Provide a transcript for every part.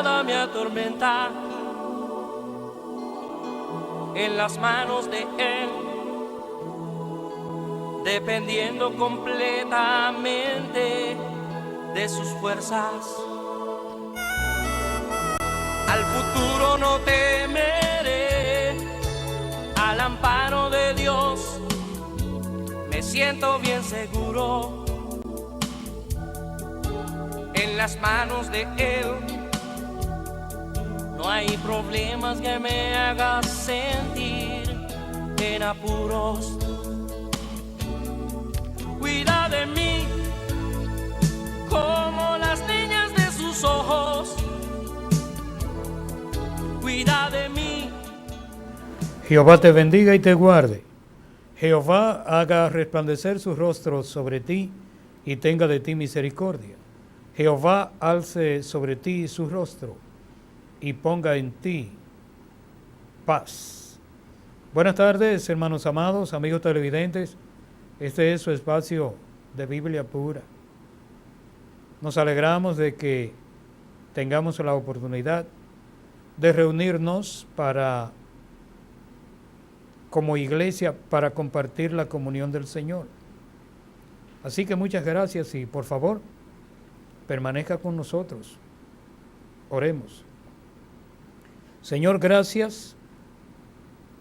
nada me atormenta. En las manos de Él, dependiendo completamente de sus fuerzas. Al futuro no temeré, al amparo de Dios me siento bien seguro. En las manos de Él no hay problemas que me hagan sentir en apuros. Cuida de mí como las niñas de sus ojos. Cuida de mí. Jehová te bendiga y te guarde. Jehová haga resplandecer su rostro sobre ti y tenga de ti misericordia. Jehová alce sobre ti su rostro y ponga en ti paz. Buenas tardes, hermanos amados, amigos televidentes. Este es su espacio de Biblia pura. Nos alegramos de que tengamos la oportunidad de reunirnos como iglesia para compartir la comunión del Señor. Así que muchas gracias y por favor, permanezca con nosotros. Oremos. Señor, gracias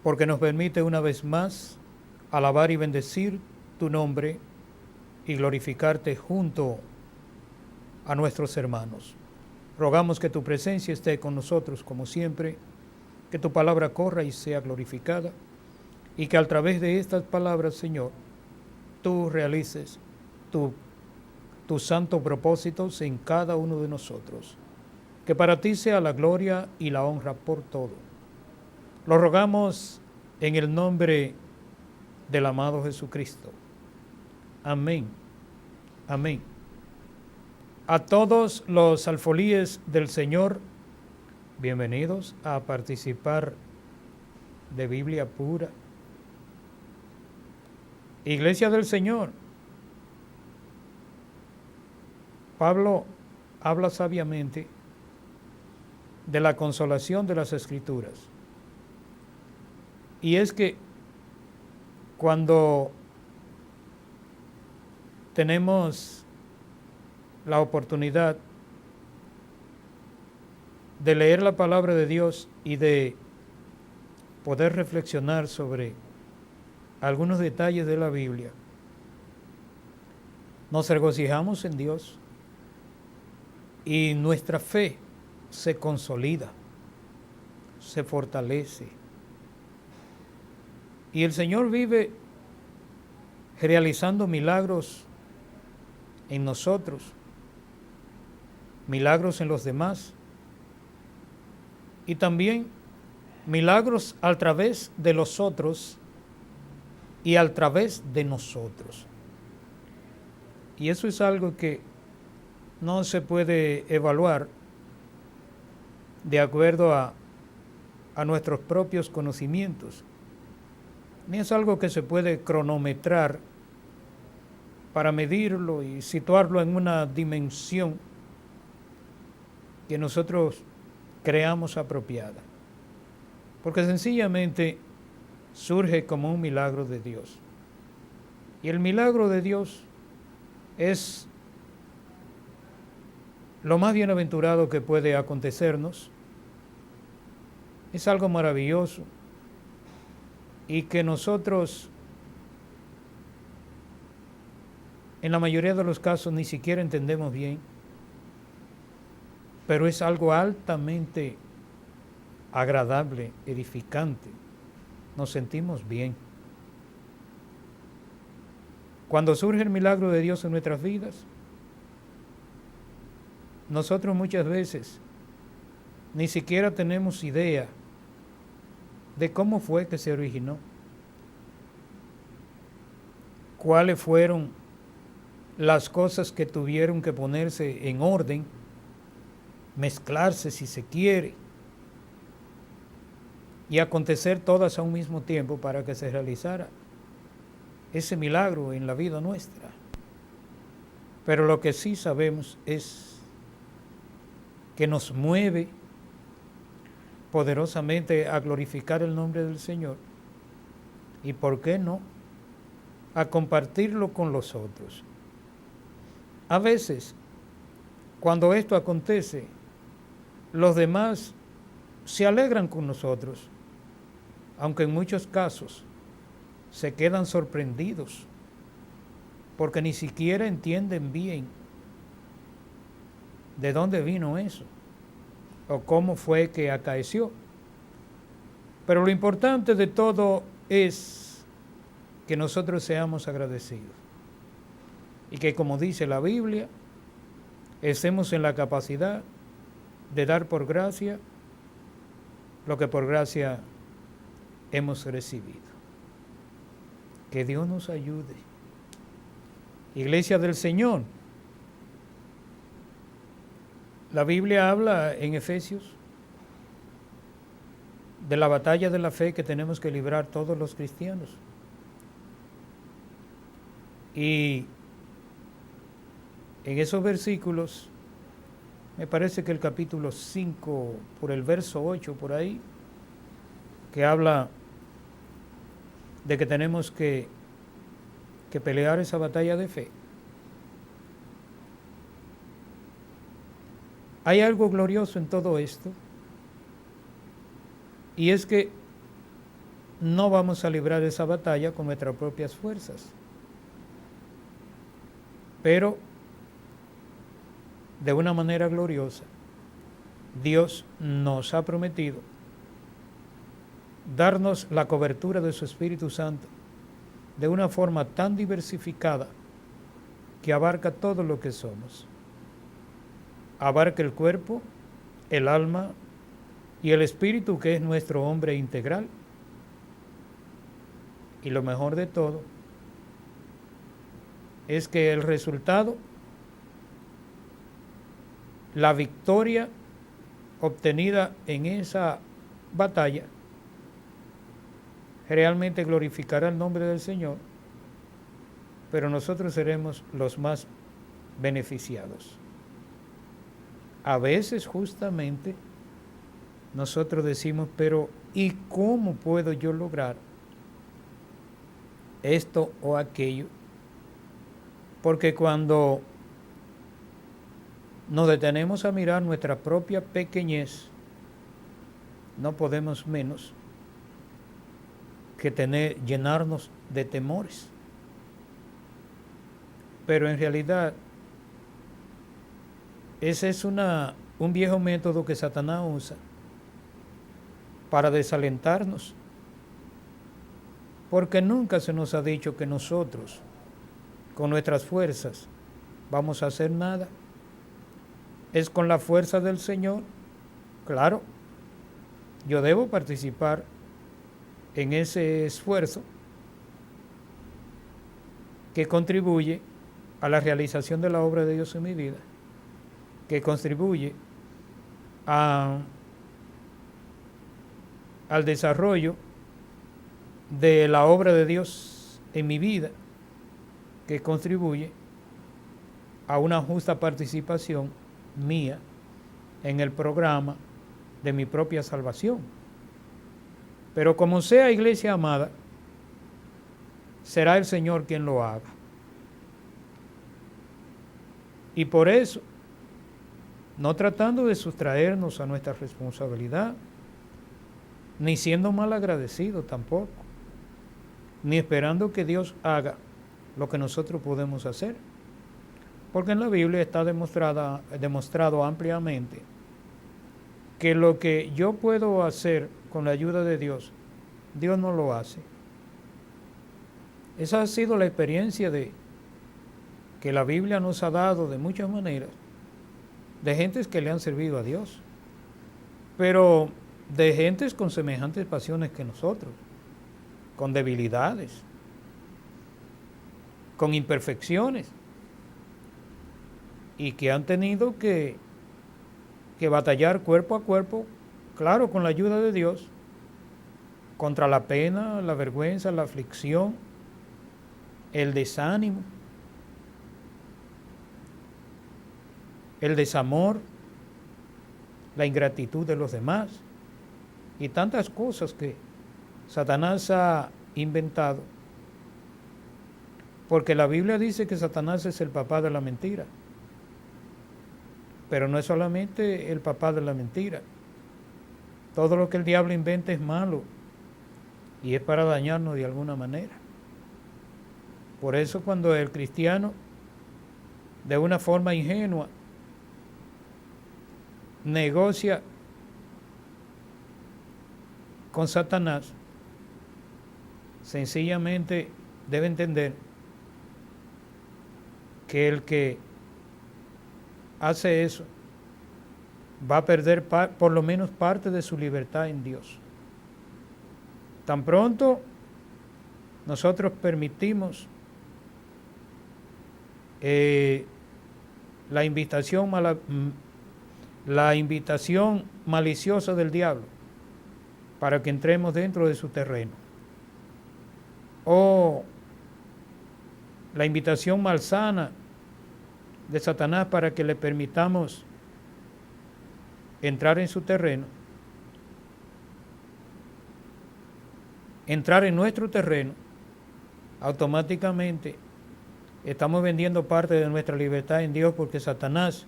porque nos permite una vez más alabar y bendecir tu nombre y glorificarte junto a nuestros hermanos. Rogamos que tu presencia esté con nosotros como siempre, que tu palabra corra y sea glorificada, y que a través de estas palabras, Señor, tú realices tus santos propósitos en cada uno de nosotros. Que para ti sea la gloria y la honra por todo. Lo rogamos en el nombre del amado Jesucristo. Amén. Amén. A todos los alfolíes del Señor, bienvenidos a participar de Biblia pura. Iglesia del Señor, Pablo habla sabiamente de la consolación de las Escrituras. Y es que cuando tenemos la oportunidad de leer la palabra de Dios y de poder reflexionar sobre algunos detalles de la Biblia, nos regocijamos en Dios y nuestra fe se consolida, se fortalece. Y el Señor vive realizando milagros en nosotros, milagros en los demás y también milagros a través de los otros y a través de nosotros. Y eso es algo que no se puede evaluar de acuerdo a nuestros propios conocimientos, ni es algo que se puede cronometrar para medirlo y situarlo en una dimensión que nosotros creamos apropiada, porque sencillamente surge como un milagro de Dios. Y el milagro de Dios es lo más bienaventurado que puede acontecernos. Es algo maravilloso y que nosotros en la mayoría de los casos ni siquiera entendemos bien, pero es algo altamente agradable, edificante. Nos sentimos bien. Cuando surge el milagro de Dios en nuestras vidas, nosotros muchas veces ni siquiera tenemos idea de cómo fue que se originó, cuáles fueron las cosas que tuvieron que ponerse en orden, mezclarse si se quiere, y acontecer todas a un mismo tiempo para que se realizara ese milagro en la vida nuestra. Pero lo que sí sabemos es que nos mueve poderosamente a glorificar el nombre del Señor y, ¿por qué no?, a compartirlo con los otros. A veces, cuando esto acontece, los demás se alegran con nosotros, aunque en muchos casos se quedan sorprendidos porque ni siquiera entienden bien de dónde vino eso o cómo fue que acaeció. Pero lo importante de todo es que nosotros seamos agradecidos y que, como dice la Biblia, estemos en la capacidad de dar por gracia lo que por gracia hemos recibido. Que Dios nos ayude. Iglesia del Señor, la Biblia habla en Efesios de la batalla de la fe que tenemos que librar todos los cristianos. Y en esos versículos, me parece que el capítulo 5, por el verso 8, por ahí, que habla de que tenemos que pelear esa batalla de fe. Hay algo glorioso en todo esto, y es que no vamos a librar esa batalla con nuestras propias fuerzas, pero de una manera gloriosa, Dios nos ha prometido darnos la cobertura de su Espíritu Santo de una forma tan diversificada que abarca todo lo que somos. Abarca el cuerpo, el alma y el espíritu, que es nuestro hombre integral. Y lo mejor de todo es que el resultado, la victoria obtenida en esa batalla, realmente glorificará el nombre del Señor, pero nosotros seremos los más beneficiados. A veces justamente nosotros decimos, pero ¿y cómo puedo yo lograr esto o aquello? Porque cuando nos detenemos a mirar nuestra propia pequeñez, no podemos menos que llenarnos de temores. Pero en realidad, ese es un viejo método que Satanás usa para desalentarnos, porque nunca se nos ha dicho que nosotros, con nuestras fuerzas, vamos a hacer nada. Es con la fuerza del Señor. Claro, yo debo participar en ese esfuerzo que contribuye a la realización de la obra de Dios en mi vida, que contribuye al desarrollo de la obra de Dios en mi vida, que contribuye a una justa participación mía en el programa de mi propia salvación. Pero como sea, iglesia amada, será el Señor quien lo haga. Y por eso, no tratando de sustraernos a nuestra responsabilidad, ni siendo mal agradecidos tampoco, ni esperando que Dios haga lo que nosotros podemos hacer. Porque en la Biblia está demostrado ampliamente que lo que yo puedo hacer con la ayuda de Dios, Dios no lo hace. Esa ha sido la experiencia que la Biblia nos ha dado de muchas maneras, de gentes que le han servido a Dios, pero de gentes con semejantes pasiones que nosotros, con debilidades, con imperfecciones, y que han tenido que batallar cuerpo a cuerpo, claro, con la ayuda de Dios, contra la pena, la vergüenza, la aflicción, el desánimo, el desamor, la ingratitud de los demás y tantas cosas que Satanás ha inventado. Porque la Biblia dice que Satanás es el papá de la mentira. Pero no es solamente el papá de la mentira. Todo lo que el diablo inventa es malo y es para dañarnos de alguna manera. Por eso cuando el cristiano, de una forma ingenua, negocia con Satanás, sencillamente debe entender que el que hace eso va a perder por lo menos parte de su libertad en Dios. Tan pronto nosotros permitimos la invitación maliciosa del diablo para que entremos dentro de su terreno, o la invitación malsana de Satanás para que le permitamos entrar en su terreno, entrar en nuestro terreno, automáticamente estamos vendiendo parte de nuestra libertad en Dios, porque Satanás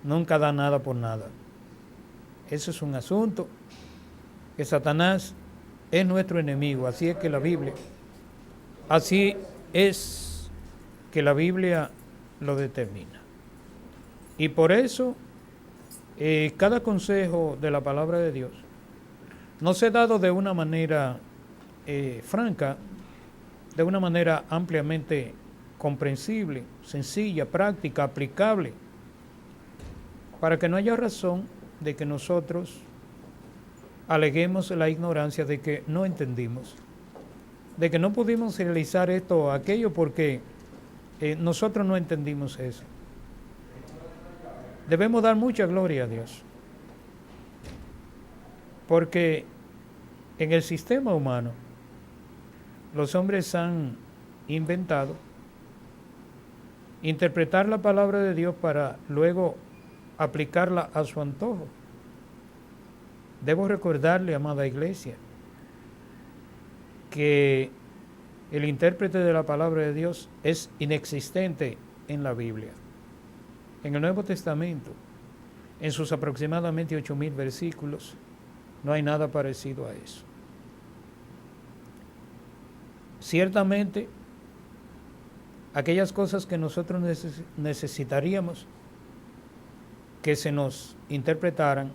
nunca da nada por nada. Eso es un asunto que Satanás es nuestro enemigo, así es que la Biblia lo determina. Y por eso cada consejo de la palabra de Dios nos es dado de una manera franca, de una manera ampliamente comprensible, sencilla, práctica, aplicable, para que no haya razón de que nosotros aleguemos la ignorancia de que no entendimos, de que no pudimos realizar esto o aquello porque nosotros no entendimos eso. Debemos dar mucha gloria a Dios, porque en el sistema humano los hombres han inventado interpretar la palabra de Dios para luego aplicarla a su antojo. Debo recordarle, amada iglesia, que el intérprete de la palabra de Dios es inexistente en la Biblia. En el Nuevo Testamento, en sus aproximadamente 8,000 versículos, no hay nada parecido a eso. Ciertamente, aquellas cosas que nosotros necesitaríamos que se nos interpretaran,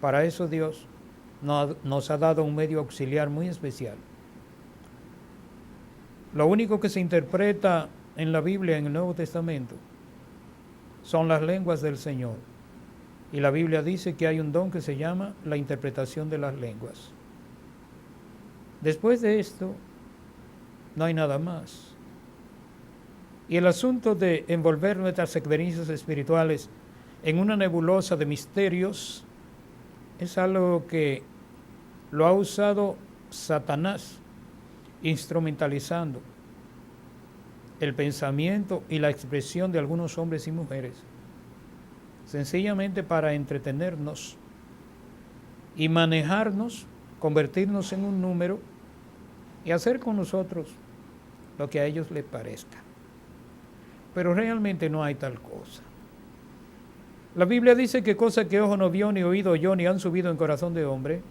para eso Dios nos ha dado un medio auxiliar muy especial. Lo único que se interpreta en la Biblia, en el Nuevo Testamento, son las lenguas del Señor. Y la Biblia dice que hay un don que se llama la interpretación de las lenguas. Después de esto, no hay nada más. Y el asunto de envolver nuestras experiencias espirituales en una nebulosa de misterios es algo que lo ha usado Satanás, instrumentalizando el pensamiento y la expresión de algunos hombres y mujeres, sencillamente para entretenernos y manejarnos, convertirnos en un número y hacer con nosotros lo que a ellos les parezca. Pero realmente no hay tal cosa. La Biblia dice que cosas que ojo no vio, ni oído oyó, ni han subido en corazón de hombre,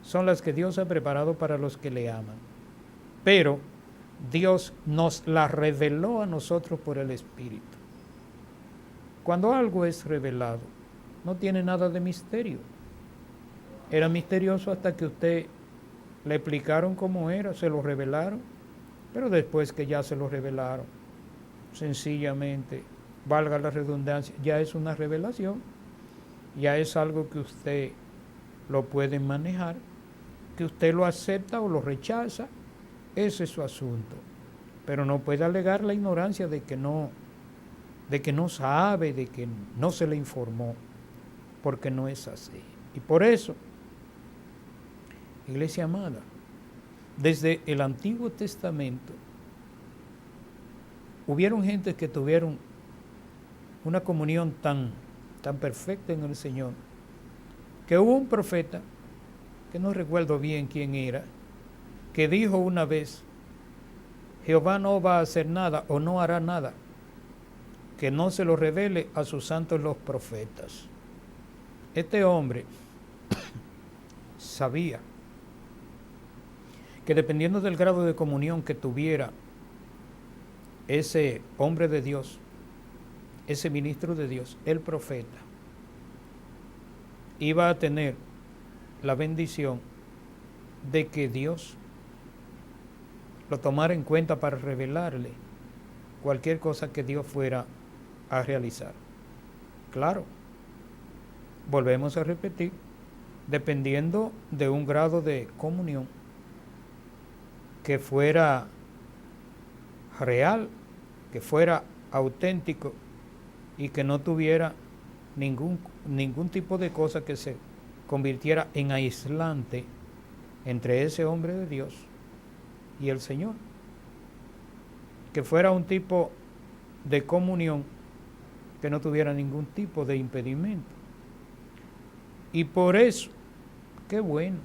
son las que Dios ha preparado para los que le aman. Pero Dios nos las reveló a nosotros por el Espíritu. Cuando algo es revelado, no tiene nada de misterio. Era misterioso hasta que usted le explicaron cómo era, se lo revelaron, pero después que ya se lo revelaron, sencillamente, valga la redundancia, ya es una revelación, ya es algo que usted lo puede manejar, que usted lo acepta o lo rechaza, ese es su asunto, pero no puede alegar la ignorancia de que no sabe, de que no se le informó, porque no es así. Y por eso, iglesia amada, desde el Antiguo Testamento, hubieron gentes que tuvieron una comunión tan tan perfecta en el Señor, que hubo un profeta, que no recuerdo bien quién era, que dijo una vez: Jehová no va a hacer nada o no hará nada que no se lo revele a sus santos los profetas. Este hombre sabía que dependiendo del grado de comunión que tuviera ese hombre de Dios, ese ministro de Dios, el profeta, iba a tener la bendición de que Dios lo tomara en cuenta para revelarle cualquier cosa que Dios fuera a realizar. Claro, volvemos a repetir, dependiendo de un grado de comunión que fuera real, que fuera auténtico y que no tuviera ningún tipo de cosa que se convirtiera en aislante entre ese hombre de Dios y el Señor. Que fuera un tipo de comunión que no tuviera ningún tipo de impedimento. Y por eso, qué bueno,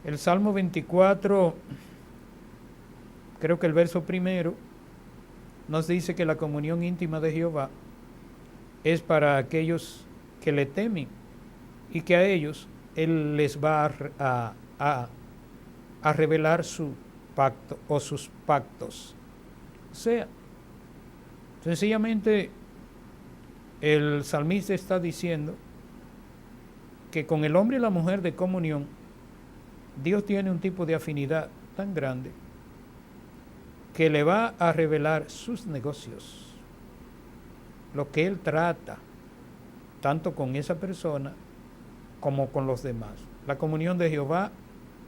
el Salmo 24, creo que el verso primero, nos dice que la comunión íntima de Jehová es para aquellos que le temen y que a ellos Él les va a revelar su pacto o sus pactos. O sea, sencillamente el salmista está diciendo que con el hombre y la mujer de comunión, Dios tiene un tipo de afinidad tan grande que le va a revelar sus negocios, lo que Él trata, tanto con esa persona como con los demás. La comunión de Jehová,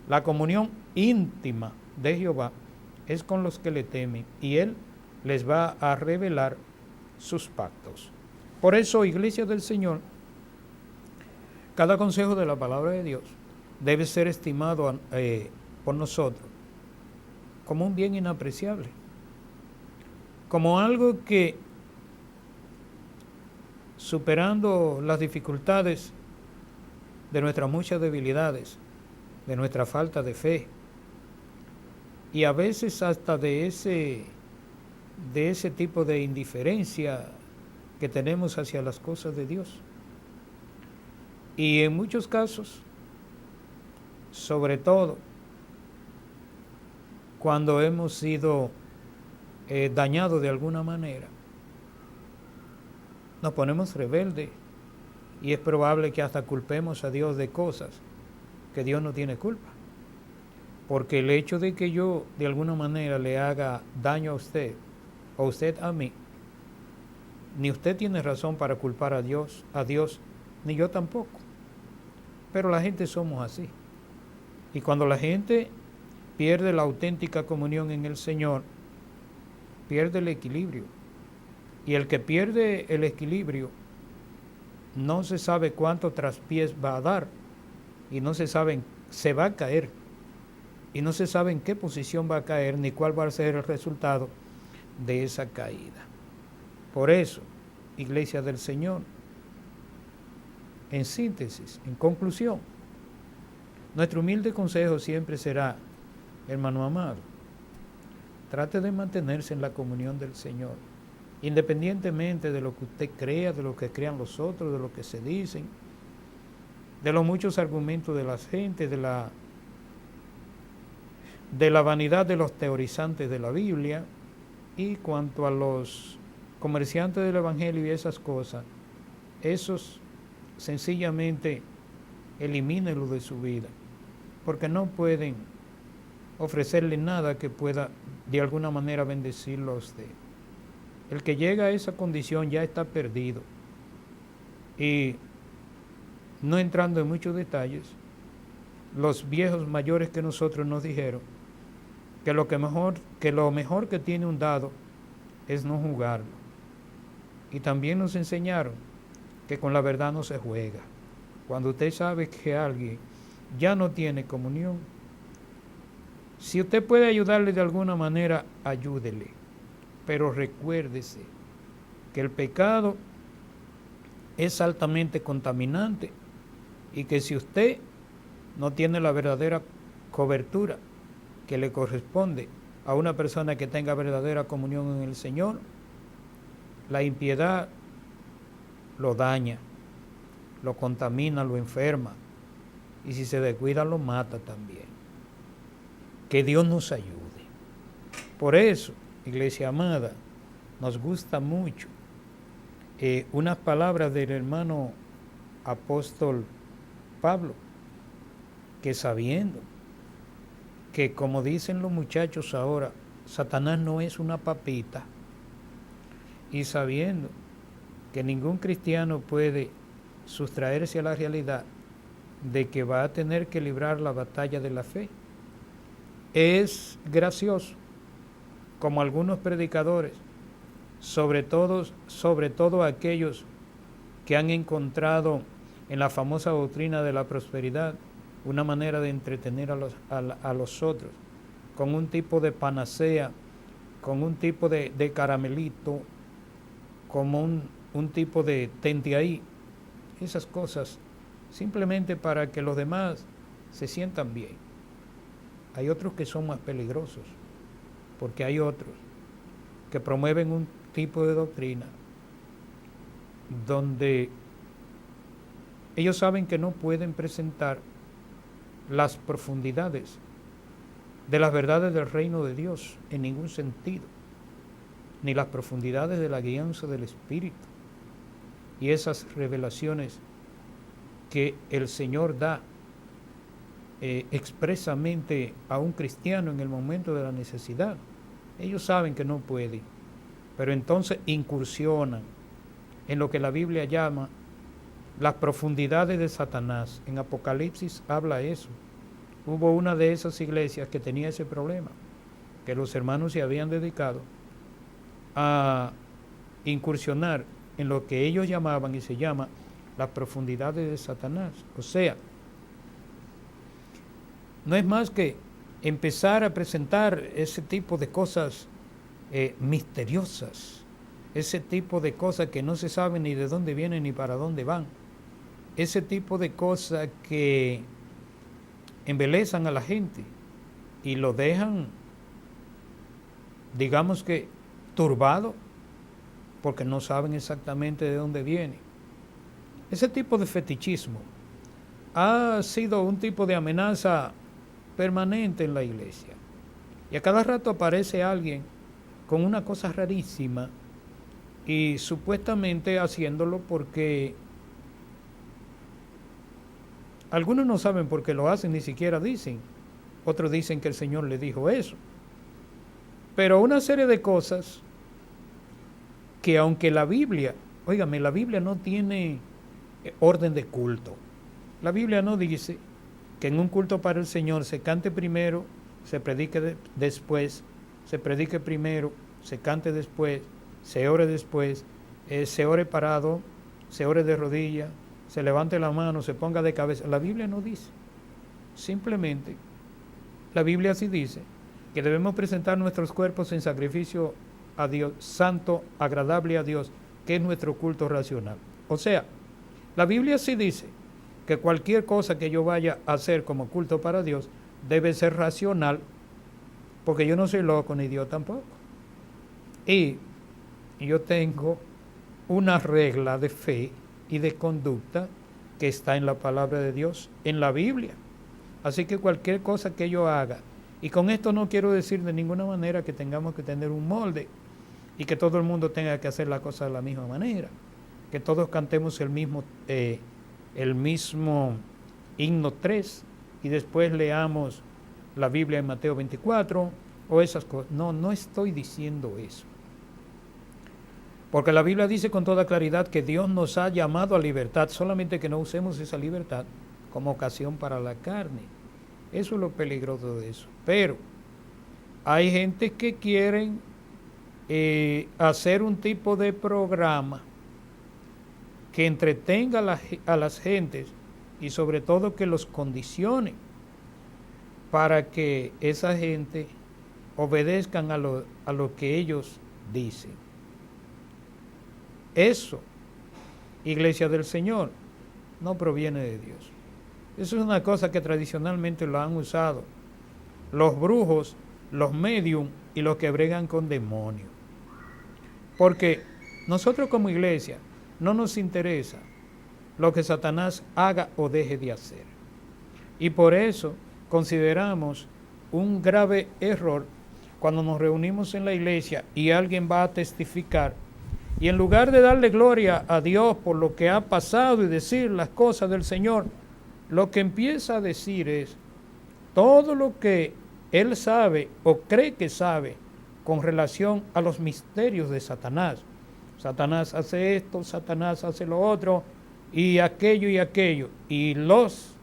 la comunión íntima de Jehová es con los que le temen y Él les va a revelar sus pactos. Por eso, Iglesia del Señor, cada consejo de la palabra de Dios debe ser estimado por nosotros como un bien inapreciable, como algo que, superando las dificultades de nuestras muchas debilidades, de nuestra falta de fe, y a veces hasta de ese tipo de indiferencia que tenemos hacia las cosas de Dios. Y en muchos casos, sobre todo, cuando hemos sido dañados de alguna manera, nos ponemos rebeldes y es probable que hasta culpemos a Dios de cosas que Dios no tiene culpa. Porque el hecho de que yo de alguna manera le haga daño a usted o usted a mí, ni usted tiene razón para culpar a Dios, ni yo tampoco. Pero la gente somos así. Y cuando la gente pierde la auténtica comunión en el Señor, pierde el equilibrio. Y el que pierde el equilibrio no se sabe cuánto traspiés va a dar y no se sabe, se va a caer y no se sabe en qué posición va a caer ni cuál va a ser el resultado de esa caída. Por eso, Iglesia del Señor, en síntesis, en conclusión, nuestro humilde consejo siempre será, hermano amado, trate de mantenerse en la comunión del Señor, independientemente de lo que usted crea, de lo que crean los otros, de lo que se dicen, de los muchos argumentos de la gente, de la vanidad de los teorizantes de la Biblia. Y cuanto a los comerciantes del Evangelio y esas cosas, esos sencillamente elimínenlo de su vida, porque no pueden ofrecerle nada que pueda de alguna manera bendecirlo a usted. El que llega a esa condición ya está perdido. Y no entrando en muchos detalles, los viejos mayores que nosotros nos dijeron que lo mejor que tiene un dado es no jugarlo. Y también nos enseñaron que con la verdad no se juega. Cuando usted sabe que alguien ya no tiene comunión, si usted puede ayudarle de alguna manera, ayúdele. Pero recuérdese que el pecado es altamente contaminante y que si usted no tiene la verdadera cobertura que le corresponde a una persona que tenga verdadera comunión en el Señor, la impiedad lo daña, lo contamina, lo enferma y si se descuida lo mata también. Que Dios nos ayude. Por eso, iglesia amada, nos gusta mucho unas palabras del hermano apóstol Pablo, que sabiendo que, como dicen los muchachos ahora, Satanás no es una papita, y sabiendo que ningún cristiano puede sustraerse a la realidad de que va a tener que librar la batalla de la fe, es gracioso como algunos predicadores, sobre todo aquellos que han encontrado en la famosa doctrina de la prosperidad una manera de entretener a los otros, con un tipo de panacea, con un tipo de caramelito, como un tipo de tente ahí, esas cosas, simplemente para que los demás se sientan bien. Hay otros que son más peligrosos, porque hay otros que promueven un tipo de doctrina donde ellos saben que no pueden presentar las profundidades de las verdades del reino de Dios en ningún sentido, ni las profundidades de la guianza del Espíritu y esas revelaciones que el Señor da expresamente a un cristiano en el momento de la necesidad. Ellos saben que no pueden, pero entonces incursionan en lo que la Biblia llama las profundidades de Satanás. En Apocalipsis habla eso. Hubo una de esas iglesias que tenía ese problema, que los hermanos se habían dedicado a incursionar en lo que ellos llamaban y se llama las profundidades de Satanás. O sea, no es más que empezar a presentar ese tipo de cosas misteriosas, ese tipo de cosas que no se sabe ni de dónde vienen ni para dónde van, ese tipo de cosas que embelezan a la gente y lo dejan, digamos que, turbado, porque no saben exactamente de dónde viene. Ese tipo de fetichismo ha sido un tipo de amenaza permanente en la iglesia. Y a cada rato aparece alguien con una cosa rarísima y supuestamente haciéndolo porque algunos no saben por qué lo hacen, ni siquiera dicen. Otros dicen que el Señor le dijo eso. Pero una serie de cosas que aunque la Biblia, óigame, la Biblia no tiene orden de culto. La Biblia no dice que en un culto para el Señor se cante primero, se predique después, se predique primero, se cante después, se ore después, se ore parado, se ore de rodillas, se levante la mano, se ponga de cabeza. La Biblia no dice. Simplemente, la Biblia sí dice que debemos presentar nuestros cuerpos en sacrificio a Dios, santo, agradable a Dios, que es nuestro culto racional. O sea, la Biblia sí dice que cualquier cosa que yo vaya a hacer como culto para Dios debe ser racional, porque yo no soy loco ni Dios tampoco. Y yo tengo una regla de fe y de conducta que está en la palabra de Dios, en la Biblia. Así que cualquier cosa que yo haga, y con esto no quiero decir de ninguna manera que tengamos que tener un molde y que todo el mundo tenga que hacer la cosa de la misma manera, que todos cantemos el mismo himno 3 y después leamos la Biblia en Mateo 24 o esas cosas. No estoy diciendo eso. Porque la Biblia dice con toda claridad que Dios nos ha llamado a libertad, solamente que no usemos esa libertad como ocasión para la carne. Eso es lo peligroso de eso. Pero hay gente que quieren hacer un tipo de programa que entretenga a las gentes y sobre todo que los condicione para que esa gente obedezcan a lo que ellos dicen. Eso iglesia del Señor, no proviene de Dios. Eso es una cosa que tradicionalmente lo han usado los brujos, los medium y los que bregan con demonios. Porque nosotros como iglesia no nos interesa lo que Satanás haga o deje de hacer. Y por eso consideramos un grave error cuando nos reunimos en la iglesia y alguien va a testificar y en lugar de darle gloria a Dios por lo que ha pasado y decir las cosas del Señor, lo que empieza a decir es todo lo que él sabe o cree que sabe con relación a los misterios de Satanás. Satanás hace esto, Satanás hace lo otro, y aquello y aquello. Y los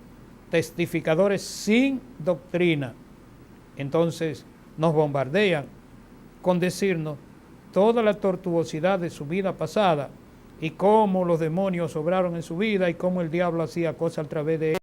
testificadores sin doctrina, entonces nos bombardean con decirnos toda la tortuosidad de su vida pasada y cómo los demonios obraron en su vida y cómo el diablo hacía cosas a través de él.